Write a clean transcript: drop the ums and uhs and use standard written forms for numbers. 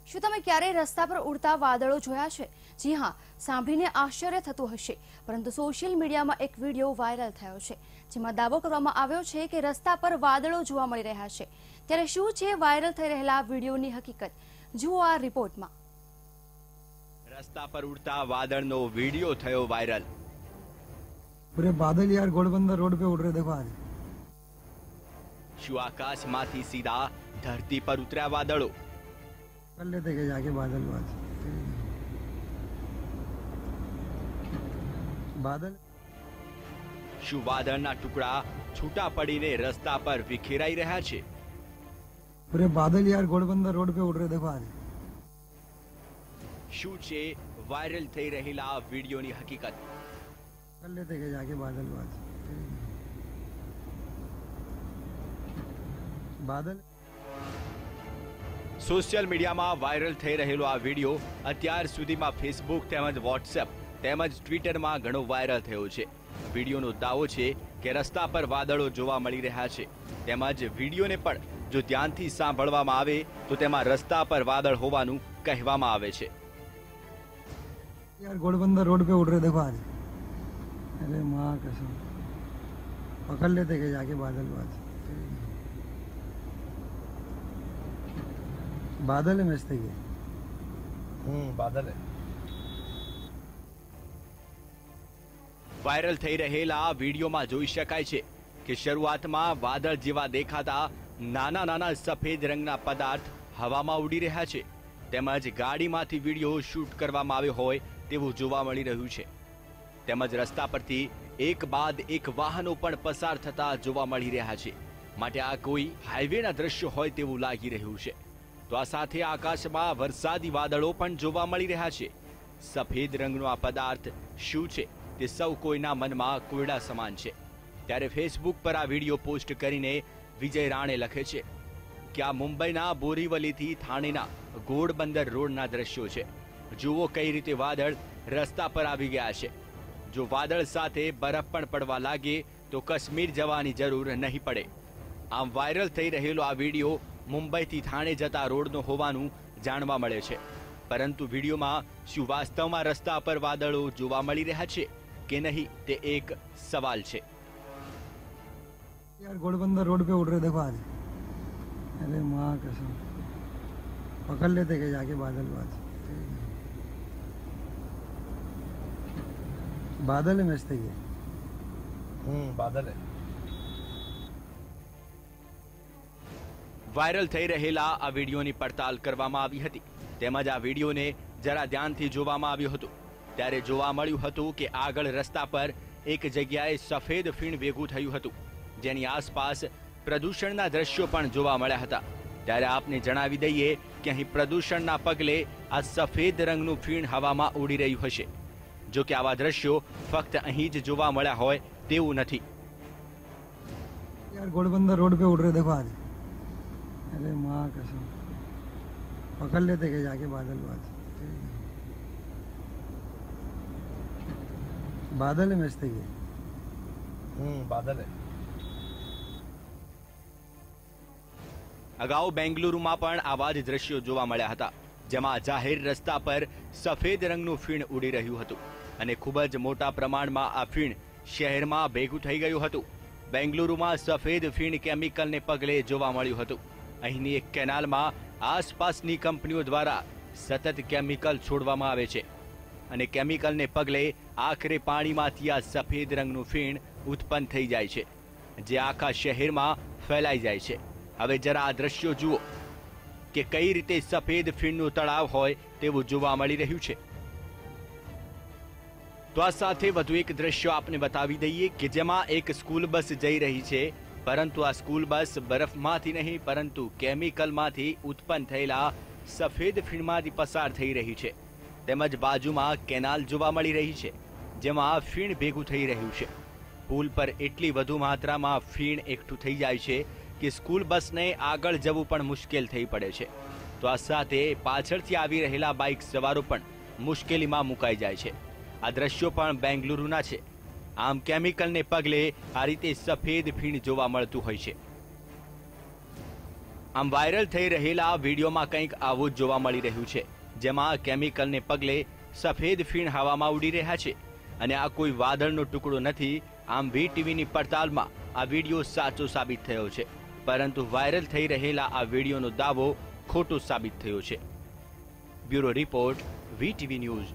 શું તમે ક્યારેય રસ્તા પર ઉડતા વાદળો જોયા છે? જી હા, સાંભળીને આશ્ચર્ય થતું હશે, પરંતુ સોશિયલ મીડિયામાં એક વિડીયો વાયરલ થયો છે, જેમાં દાવો કરવામાં આવ્યો છે કે રસ્તા પર વાદળો જોવા મળી રહ્યા છે। ત્યારે શું છે વાયરલ થઈ રહેલા વિડીયોની હકીકત? જુઓ આ રિપોર્ટમાં। રસ્તા પર ઉડતા વાદળનો વિડીયો થયો વાયરલ। पूरे बादल यार घोड़बंदर रोड पे उड़ रहे, देखो आज। શું આકાશમાંથી સીધા ધરતી પર ઉતર્યા વાદળો? कर लेते क्या जाके बादल बादल શું વાદળના ટુકડા છૂટા પડીને રસ્તા પર વિખેરાઈ રહ્યા છે? पूरे बादल यार घोड़बंदर रोड पे उड़ रहे, देखो आज। શું છે વાયરલ થઈ રહેલા વિડીયોની હકીકત? कर लेते क्या जाके बादल बादल સોશિયલ મીડિયામાં વાયરલ થઈ રહેલો આ વિડીયો અત્યાર સુધીમાં ફેસબુક તેમજ વોટ્સએપ તેમજ ટ્વિટરમાં ઘણો વાયરલ થયો છે। વિડીયોનો દાવો છે કે રસ્તા પર વાદળો જોવા મળી રહ્યા છે, તેમજ વિડીયોને પણ જો ધ્યાનથી સાંભળવામાં આવે તો તેમાં રસ્તા પર વાદળ હોવાનું કહેવામાં આવે છે। यार घोड़बंदर रोड पे उड़ रहे, देखो आज। अरे माँ कसम, पकड़ लेते क्या जाके बादल बादल है मस्त ये। बादल है। વાયરલ થઈ રહેલા વિડીયોમાં જોઈ શકાય છે કે શરૂઆતમાં વાદળ જેવા દેખાતા નાના નાના સફેદ રંગના પદાર્થ હવામાં ઉડી રહ્યા છે, તેમજ ગાડીમાંથી વિડીયો શૂટ કરવામાં આવ્યો હોય તેવું જોવા મળી રહ્યું છે। તેમજ રસ્તા પરથી એક બાદ એક વાહનો પણ પસાર થતા જોવા મળી રહ્યા છે, માટે આ કોઈ હાઈવેના દ્રશ્યો હોય તેવું લાગી રહ્યું છે। તો આ સાથે આકાશમાં વરસાદી વાદળો પણ જોવા મળી રહ્યા છે। સફેદ રંગનો આ પદાર્થ શું છે તે સૌ કોઈના મનમાં કોયડા સમાન છે। ત્યારે ફેસબુક પર આ વિડીયો પોસ્ટ કરીને વિજય રાણે લખે છે કે આ મુંબઈના બોરીવલીથી થાણેના ઘોડબંદર રોડના દ્રશ્યો છે। જુઓ કઈ રીતે વાદળ રસ્તા પર આવી ગયા છે। જો વાદળ સાથે બરફ પણ પડવા લાગે તો કાશ્મીર જવાની જરૂર નહીં પડે। આમ વાયરલ થઈ રહેલો આ વિડીયો મુંબઈથી થાણે જતા રોડનો હોવાનું જાણવા મળે છે, પરંતુ વિડીયોમાં શું વાસ્તવમાં રસ્તા પર વાદળો જોવા મળી રહ્યા છે કે નહીં તે એક સવાલ છે। यार घोड़बंदर रोड पे उड़ रहे, देखो आज। अरे माँ कसम, पकड़ लेते क्या जाके बादल बादल है मस्त ये। बादल है। વાયરલ થઈ રહેલા આ વિડીયોની પડતાલ કરવામાં આવી હતી, તેમજ આ વિડીયોને જરા ધ્યાનથી જોવામાં આવ્યો હતો ત્યારે જોવા મળ્યું હતું કે આગળ રસ્તા પર એક જગ્યાએ સફેદ ફીણ ભેગું થયું હતું, જેની આસપાસ પ્રદૂષણના દ્રશ્યો પણ જોવા મળ્યા હતા। ત્યારે આપને જણાવી દઈએ કે અહીં પ્રદૂષણના પગલે આ સફેદ રંગનું ફીણ હવામાં ઉડી રહ્યું હશે। જો કે આવા દ્રશ્યો ફક્ત અહીં જ જોવા મળ્યા હોય તેવું નથી। यार घोड़बंदर रोड पे उड़ रहे, देखो आज। अरे माँ कसम, पकड़ लेते क्या जाके बादल बादल है मस्त ये। बादल है। અગાઉ બેંગલુરુમાં પણ આવા જ દ્રશ્યો જોવા મળ્યા હતા, જેમાં જાહેર રસ્તા પર સફેદ રંગનું ફીણ ઉડી રહ્યું હતું અને ખૂબ જ મોટા પ્રમાણમાં આ ફીણ શહેરમાં ભેગું થઈ ગયું હતું। બેંગલુરુમાં સફેદ ફીણ કેમિકલને પગલે જોવા મળ્યું હતું। અહીંની એક કેનાલમાં આસપાસની કંપનીઓ દ્વારા સતત કેમિકલ છોડવામાં આવે છે અને કેમિકલને પગલે આખરે પાણીમાંથી આ સફેદ રંગનું ફીણ ઉત્પન્ન થઈ જાય છે, જે આખા શહેરમાં ફેલાઈ જાય છે। હવે જરા આ દ્રશ્યો જુઓ કે કઈ રીતે સફેદ ફીણનું તળાવ હોય તેવું જોવા મળી રહ્યું છે। તો આ સાથે વધુ એક દ્રશ્ય આપને બતાવી દઈએ કે જેમાં એક સ્કૂલ બસ જઈ રહી છે, પરંતુ આ સ્કૂલ બસ બરફમાંથી નહીં પરંતુ કેમિકલમાંથી ઉત્પન્ન થયેલા સફેદ ફીણમાંથી પસાર થઈ રહી છે। તેમજ બાજુમાં કેનાલ જોવા મળી રહી છે, જેમાં ફીણ ભેગું થઈ રહ્યું છે। પુલ પર એટલી વધુ માત્રામાં ફીણ એકઠું થઈ જાય છે કે સ્કૂલ બસને આગળ જવું પણ મુશ્કેલ થઈ પડે છે। તો આ સાથે પાછળથી આવી રહેલા બાઇક સવારો પણ મુશ્કેલીમાં મુકાઈ જાય છે। આ દ્રશ્યો પણ બેંગલુરુના છે। આમ કેમિકલને પગલે આ રીતે સફેદ ફીણ જોવા મળતું હોય છે। આમ વાયરલ થઈ રહેલા આ વિડીયોમાં કંઈક આવું જ જોવા મળી રહ્યું છે, જેમાં કેમિકલને પગલે સફેદ ફીણ હવામાં ઉડી રહ્યા છે અને આ કોઈ વાદળનો ટુકડો નથી. આમ VTVની પડતાલમાં આ વિડીયો સાચો સાબિત થયો છે, પરંતુ વાયરલ થઈ રહેલા આ વિડીયોનો દાવો ખોટો સાબિત થયો છે. Bureau report, VTV news.